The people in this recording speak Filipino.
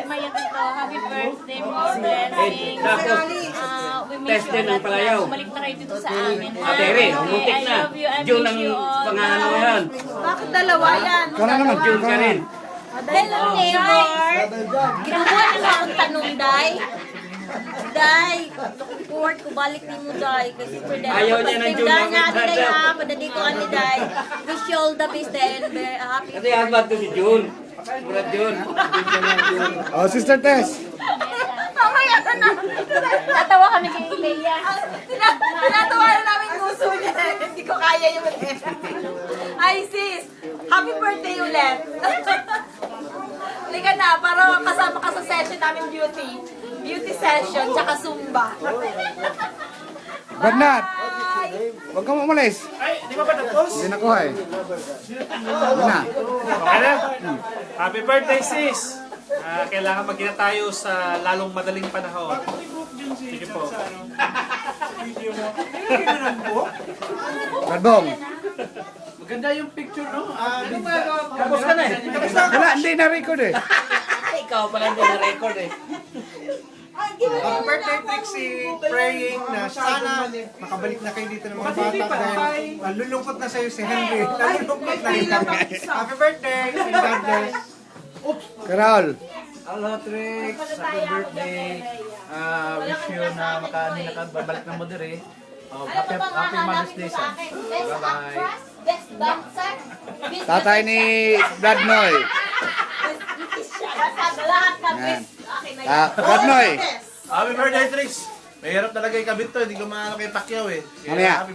Maya dito. Happy birthday, more blessings. Tapos, We miss test you din a ng lot. palayaw. Bumalik na kayo dito sa amin. Tere, umutik I na. love you. I June miss ang you all. pangalan mo yan. Bakit dalawa yan? Ikaw na naman. June ka rin. Hello, neighbor. Ginawa na nga akong tanong, Day. Day, looking forward ko balik din mo, Day. Kasi for them, Ayaw niya ng June pagpagdaan na natin, Day, magdadal. ha. Padali ko ani, Day. Wish you all the best, Day, and very happy. Kasi husband to si June. Murat June. Oh, Sister Tess. Mamaya na. Tatawa kami kay Leia. Tinatawa na namin gusto niya. Hindi ko kaya yun. Ay, sis. Happy birthday ulit. Halika na, para kasama ka sa session namin beauty. Beauty session, tsaka Zumba. Bernard. Huwag kang umalis. Ay, di ba tapos? Hindi nakuha eh. Hindi na. Okay na? Happy birthday, sis! Kailangan magkita tayo sa lalong madaling panahon. Sige po. Kadbong. Maganda yung picture, no? Tapos ka na eh. Wala, hindi na-record eh. Ikaw pala hindi na-record eh. Happy birthday, Trixie! Praying na sana makabalik na kayo dito ng mga bata dahil lulungkot na sa'yo si Henry. Lulungkot na rin kami. Happy birthday! And God bless! Carol. Hello, Trix! Happy birthday! Wish you na nakabalik na mo dire. Happy Mother's Day, son. Bye-bye! Best dancer. Tatay ni Brad Noy. Lahat ka, Yan. best. Okay na Brad Noy. Happy birthday, Trix! Mahirap talaga yung kabit to, hindi ko maano kay Pacquiao eh. Kaya Mamaya. happy